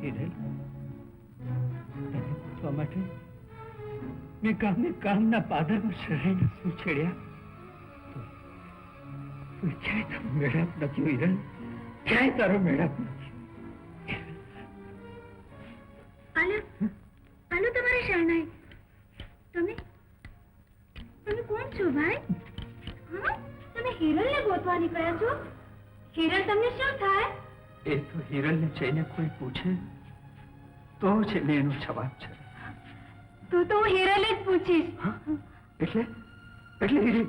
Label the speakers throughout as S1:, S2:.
S1: હિરલ, તને પૂછવા માટે મેં કામના પાદરમાં શરણે શું છેડ્યા? ક્યાંય તારો મેળાપ નથી હિરલ, ક્યાંય તારો મેળાપ નથી.
S2: આલો તમારી શરણાઈ. તમે કોણ છો ભાઈ? હા, તમે હિરલને ગોતવા નીકળ્યા છો? હિરલ તમને શું થાય?
S1: એ તો હિરલને જઈને કોઈ પૂછે તો જ એને એનો જવાબ છે.
S2: તો હું હિરલ જ પૂછીશ.
S1: એટલે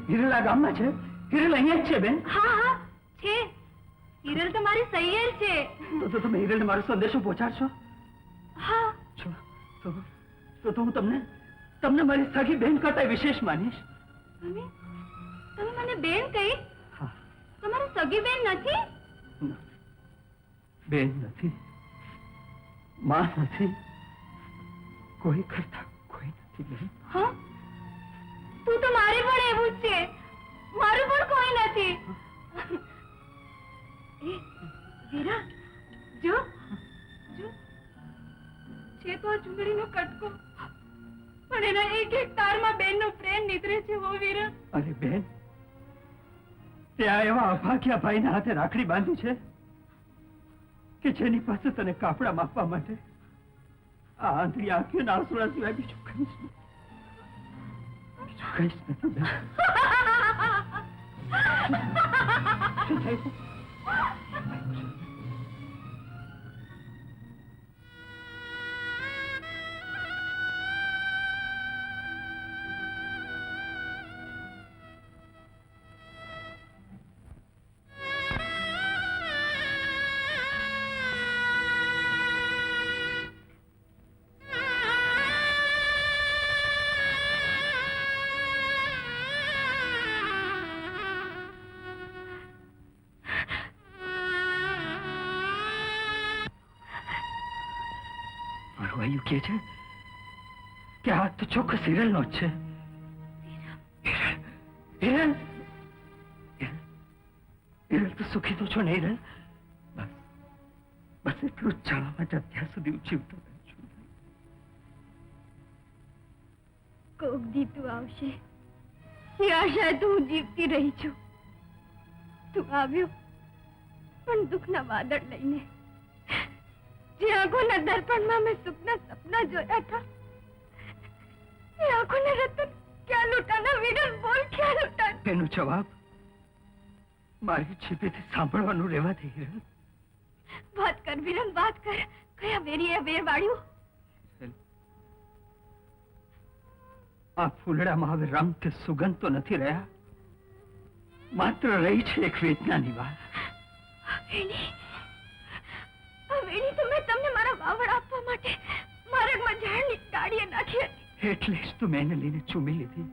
S1: હિરલ આ ગામમાં છે? હિરલ અહીંયા જ છે બેન?
S2: હા છે. હિરલ તો મારી સૈયર છે.
S1: તો તમે હિરલને મારો સંદેશો પહોંચાડશો?
S2: હા.
S1: તો હું તમને મારી સગી બેન કરતા વિશેષ માનીશ.
S2: તમે મને બેન કહી? તમારી સગી બેન નથી?
S1: બેન નથી, માં નથી, કોઈ કરતા કોઈ નથી બેન.
S2: હા, તું તો મારે પણ એવું જ છે. મારું પણ કોઈ નથી. એ વીરા, જો છે તો આ ચૂંદડીનો કટકો, પણ એના એક એક તારમાં બેનનો પ્રેમ નીતરે છે. હો વીરા.
S1: અરે બેન, ત્યાં એવા અભાગ્યા ભાઈના હાથે રાખડી બાંધી છે કે જેની પાસે તને કાપડા માપવા માટે આ આંધળી આંખીઓના આંસુડા સિવાય બીજું કંઈ જ નથી. કે છે કે આ તો ચોક્કસ હિરલનો જ છે. હિરલ તો સુખી તો છો ને હિરલ? બસ એટલું જ જાણવા માટે અત્યાર સુધી જીવતો છું.
S2: કોક દી તું આવશે એ આશા તો હું જીવતી રહી છું. તું આવ્યો પણ દુઃખના વાદળ લઈને. જે આંખોના દર્પણમાં મેં સુખના સપના જોયા હતા એ આંખોના રતન ક્યાં લૂંટાના? વિરલ બોલ, ક્યાં લૂંટા?
S1: એનો જવાબ મારી જીભેથી સાંભળવાનું રહેવા દે હિરલ.
S2: વાત કર વિરલ, વાત કર. કયા વેરીએ વેર વાળ્યું?
S1: આ ફૂલડામાં હવે રંગ કે સુગંધ તો નથી રહ્યા, માત્ર રહી છે એક વેદનાની વાત.
S2: વેણી તો મેં તમને મારા વાવડ આપવા માટે માર્ગમાં ઝાડની ડાળીએ નાખી હતી.
S1: એટલે જ તો મેં એને લઈને ચૂમી લીધી.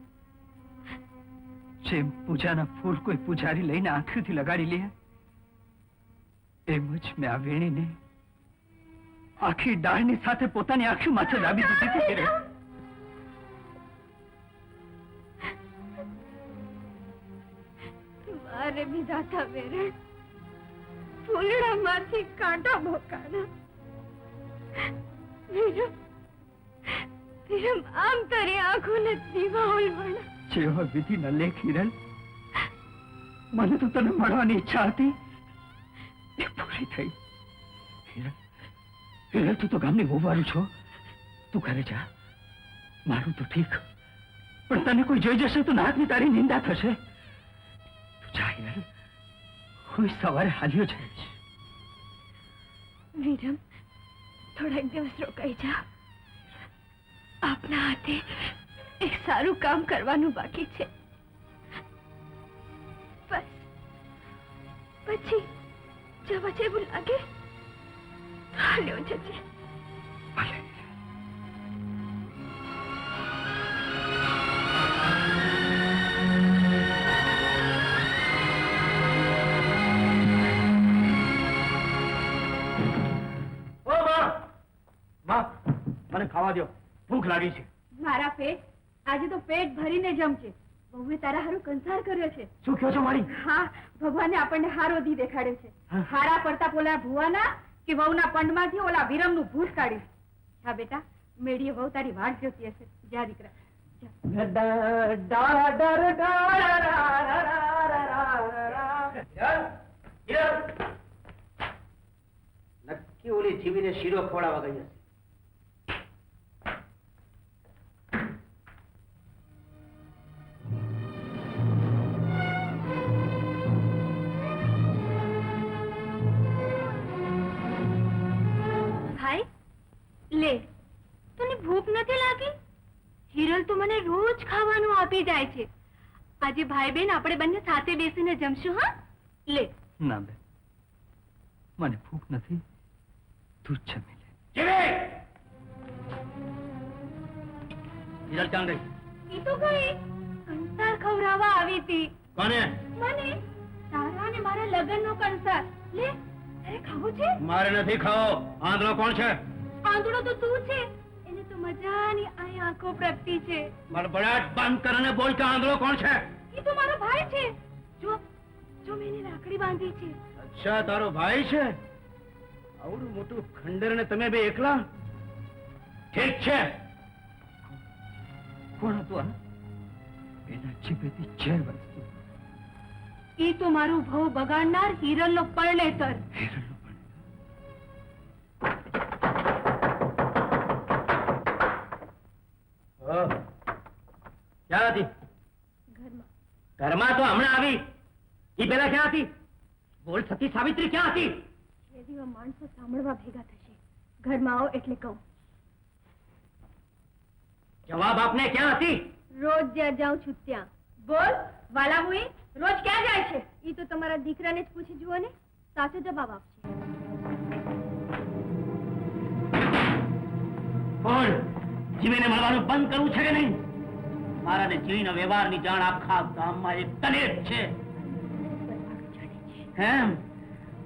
S1: જેમ પૂજાના ફૂલ કોઈ પૂજારી લઈને આંખોથી લગાડી લે, એમ જ મેં આ વેણીને આખી ડાળની સાથે પોતાની આંખો માથે દાબી દીધી હતી.
S2: મારે વિધાતા વેરણ ફૂલડામાંથી કાંટા ભોકાના. વિરમ આમ તારી આંખોને દીવા ઓલવાના.
S1: જેવા વિધિના લેખ હિરલ, મને તો તને મળવાની ઈચ્છા હતી એ પૂરી થઈ. હિરલ, તું તો ગામની વહુવાળી છો, તું ઘરે જા. મારું તો ઠીક, પણ તને કોઈ જોઈ જશે તો નાકની તારી નિંદા થશે. તું જા હિરલ, હું સવારે હાલ્યો જઈશ.
S2: વિરમ, થોડાક દિવસ રોકાઈ જા. આપના હાથે એક સારું કામ કરવાનું બાકી છે. બસ પછી જવા જેવું લાગે હાલ્યો જજે.
S1: ભલે. મને ખાવા દો, ભૂખ લાગી છે.
S2: મારા પેટ આજે તો પેટ ભરીને જમશે. બહુએ તારા હારો કંસાર કર્યો છે.
S1: શું કહો છો મારી?
S2: હા, ભગવાને આપણને હારો દી દેખાડ્યો છે.
S1: હા.
S2: હારા પડતા પોલા ભુવાના કે વહુના પંડમાંથી ઓલા વિરમનું ભૂત કાઢ્યું. હા બેટા, મેડીએ વહુ તારી વાટ જોતી હશે. જા દીકરા જા.
S3: નક્કી ઓલી જીવીને શીરો ખવડાવવા ગઈ હશે.
S2: ભાઈ લે, તને ભૂખ નથી લાગી? હિરલ તો મને રોજ ખાવાનું આપી જાય છે. આજે ભાઈ બેન આપણે બંને સાથે બેસીને જમશું. હા લે.
S1: ના બેન, મને ભૂખ નથી. તું જ જમી લે.
S3: જીવી! હિરલ ચાંદ ગઈ.
S2: ઈ તો ગઈ કંસાર ખવડાવવા આવી હતી.
S3: કોને?
S2: મને તારા અને મારા લગ્નનો કંસાર. લે, તારે ખાવું છે?
S3: મારે નથી ખાવો. આંધળો કોણ છે?
S2: આંધળો તો તું છે. એને તો મજાની આ આંખો પ્રગટી છે.
S3: બડબડાટ બંધ કરીને બોલ કે આંધળો કોણ છે?
S2: ઈ તો મારો ભાઈ છે. જો જો મેં એને રાખડી બાંધી છે.
S3: અચ્છા, તારો ભાઈ છે? આવડું મોટું ખંડર ને તમે બે એકલા? ઠીક છે.
S1: કોણ હતું આ? એના જીભેથી ઝેર વરસતું.
S2: ઈ તો મારું ભવ બગાડનાર હિરલનો પરણેતર.
S1: હિરણનો પણ.
S3: ઓહ, ક્યાં હતી?
S2: ઘરમાં.
S3: ઘરમાં તો હમણાં આવી. ઈ પેલા ક્યાં હતી? બોલ, સતી સાવિત્રી ક્યાં હતી?
S2: રેડિયો માણસો સાંભળવા ભેગા થશે. ઘરમાં આવો એટલે કહું.
S3: જવાબ આપને, ક્યાં હતી?
S2: રોજ જ્યાં જાઉં છું ત્યાં. બોલ વાલા મુઈ, રોજ ક્યાં જાય છે? ઈ તો તમારા દીકરાને જ પૂછી જુઓ ને, સાચો જવાબ આપશે.
S3: બોલ, જીવીને મળવાનું બંધ કરવું છે કે નહીં? મારા ને જીવીના વ્યવહારની જાણ આખા ગામમાં એક તને જ છે. એમ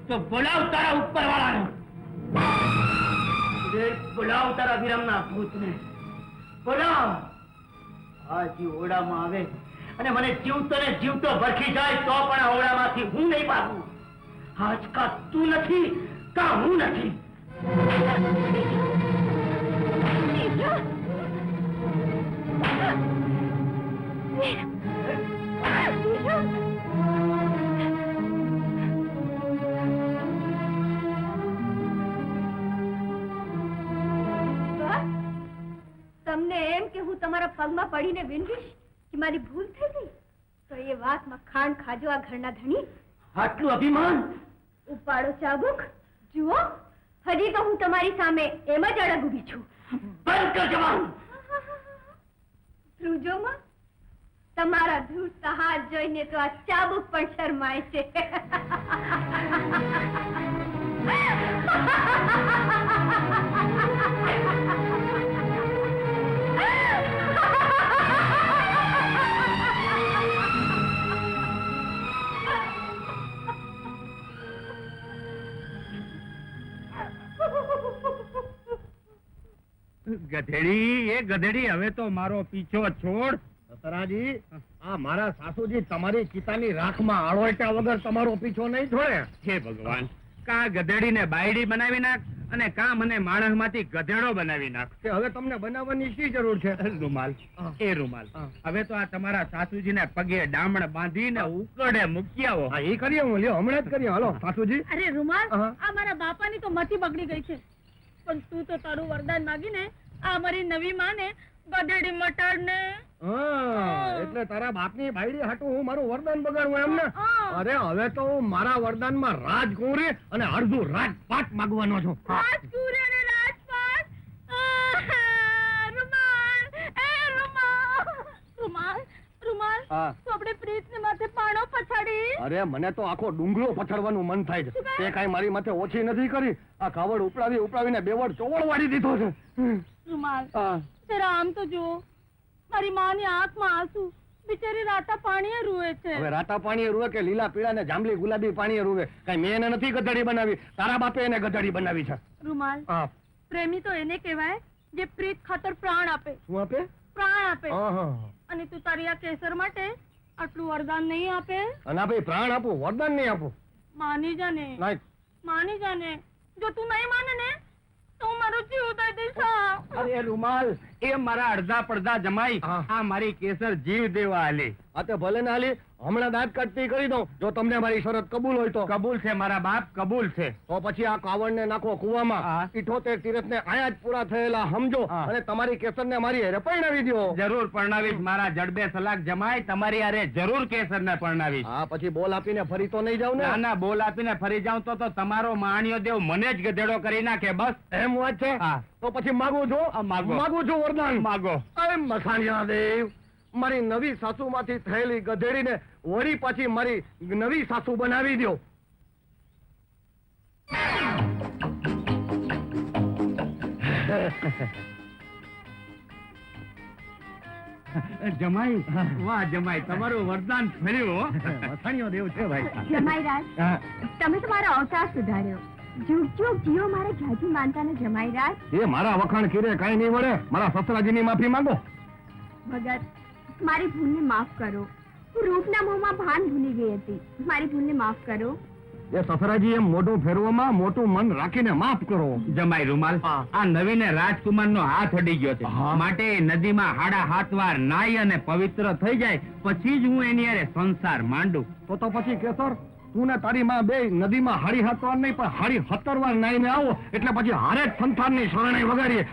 S3: તો બોલાવ તારા ઉપરવાળાને. બોલાવ તારા વિરમના ભૂતને. બોલાવ. આજી ઓરડામાં આવે અને મને જીવતો ને જીવતો ભરખી જાય તો પણ આ ઓરડામાંથી હું નહીં ભાગું. આજ કા તું નથી કા હું નથી.
S2: તમને એમ કે હું તમારા પગમાં પડીને વિનવીશ કે મારી ભૂલ થઈ ગઈ, તો એ વાતમાં ખાંડ ખાજો આ ઘરના ધણી.
S3: આટલું અભિમાન?
S2: ઉપાડો ચાબુક. જુઓ, હજી તો હું તમારી સામે એમ જ અડગ ઊભી છું.
S3: બંધ કર જવાન.
S2: ધ્રુજોમાં તમારા ધ્રુજતા હાથ જોઈને તો આ ચાબુક પણ શરમાય છે.
S4: ગધેડી, એ ગધેડી, હવે તો મારો પીછો છોડ. દશરાજી, આ મારા સાસુજી તમારી ચિતાની રાખમાં આળોટ્યા વગર તમારો પીછો નહીં છોડે. હે ભગવાન, કા ગધેડીને બાયડી બનાવી નાખ અને કા મને માણસમાંથી ગધેડો બનાવી નાખ. કે હવે તમને બનાવવાની શી જરૂર છે? રૂમાલ, એ રૂમાલ. હવે તો આ તમારા સાસુજીને પગે ડામણ બાંધીને ઉકળે મૂકી આવો. હા, એ કરીએ, હું લ્યો હમણાં જ કરીએ. હાલો સાસુજી.
S5: અરે રૂમાલ,
S4: હા.
S5: આ મારા બાપાની તો મતી બગડી ગઈ છે, પણ તું તો તારું વરદાન માગીને આ મારી નવી માને ગધેડી મટાડ ને.
S4: એટલે તારા બાપની બાયડી હાટુ હું મારું વરદાન બગાડું એમને?
S5: હા.
S4: અરે હવે તો હું મારા વરદાનમાં રાજકુંવરી અને અડધું રાજપાટ માંગવાનો છું.
S5: રાજકુંવરી અને રાજપાટ. રૂમાલ, એ રૂમાલ, રૂમાલ, રૂમાલ.
S4: હા.
S5: તો આપણે પ્રીતને માથે પાણો પછાડી.
S4: અરે મને તો આખો ડુંગરો પછાડવાનું મન થાય છે. તે કાંઈ મારી માથે ઓછી નથી કરી. આ કાવડ ઉપડાવીને બેવડ ચોવડ વાળી દીધો છે.
S5: રૂમાલ,
S4: હા.
S5: જરા આમ તો જુઓ, મારી માની આંખમાં આંસુ, બિચારી રાતા પાણીએ રૂએ છે.
S4: હવે રાતા પાણીએ રૂવે કે લીલા પીળા ને જાંબલી ગુલાબી પાણીએ રૂવે? કઈ મેં એને નથી ગધેડી બનાવી, તારા બાપે એને ગધેડી બનાવી છે.
S5: રૂમાલ,
S4: હા.
S5: પ્રેમી તો એને કહેવાય જે પ્રીત ખાતર પ્રાણ આપે.
S4: શું આપે?
S5: પ્રાણ આપે અને તું તારી આ કેસર માટે આટલું વરદાન નહીં આપે.
S4: અને આ ભાઈ પ્રાણ આપું, વરદાન નહીં આપું.
S5: માની જાને,
S4: નહીં.
S5: માની જાને. જો તું નહીં માને ને તો હું મારો જીવ ઉતારી દઈશ. હા.
S4: અરે રૂમાલ, એ મારા અડધા પડધા જમાઈ આ મારી કેસર જીવ દેવા આલી. આ તે ભલે ના આલી, હમણાં દાંત કાઢતી કરી દઉં જો તમને મારી શરત કબૂલ હોય તો. કબૂલ છે મારા બાપ, કબૂલ છે. તો પછી આ કાવડ ને નાખો કુવામાં. 78 તીરથ ને આયા જ પૂરા થયેલા સમજો અને તમારી કેસર ને મારી હારે પરણાવી દો. જરૂર પરણાવીશ મારા જડબે સલાક જમાઈ, તમારી હારે જરૂર કેસર ને પરણાવીશ. હા, પછી બોલ આપીને ફરી તો નહીં જાવ ને? ના ના, બોલ આપીને ફરી જાઉં તો તમારો માણ્યો દેવ મને જ ગધેડો કરી નાખે. બસ એમ વાત છે? તો પછી માગું છું, માગું છું વરદાન. માગો. અરે મખાણિયા દેવ, મારી નવી સાસુ માંથી થયેલી ગધેડીને વળી પાછી મારી નવી સાસુ બનાવી દો. જમાઈ, વાહ જમાઈ, તમારું વરદાન ફર્યું. મખાણિયો દેવ છે ભાઈ.
S2: જમાઈરાજ, તમે તો મારો અવતાર સુધાર્યો. જુગ જુગ જીઓ મારે જાજી માનતા ને જમાઈરાજ.
S4: એ મારા વખાણ કીરે કઈ નહીં વળે. મારા સસરાજીની માફી માંગો.
S2: ભગત, મારી ભૂલને માફ કરો. હું રૂપના મોહમાં ભાન ભૂલી ગઈ હતી. મારી ભૂલને માફ કરો.
S4: એ સસરાજી એમ મોઢું ફેરવામાં મોટું મન રાખીને માફ કરો. જમાઈ રૂમાલ, આ નવીને રાજકુમાર નો હાથ અડી ગયો છે, માટે નદીમાં 7.5 વાર નાઈ અને પવિત્ર થઈ જાય પછી જ હું એની હારે સંસાર માંડું. તો પછી કેસર, તું ને તારી માં બે નદીમાં 7.5 વાર નહીં પણ 7.5 વાર નાઈને આવો એટલે પછી હારે જ સંસારની શરણાઈ વગાડીએ.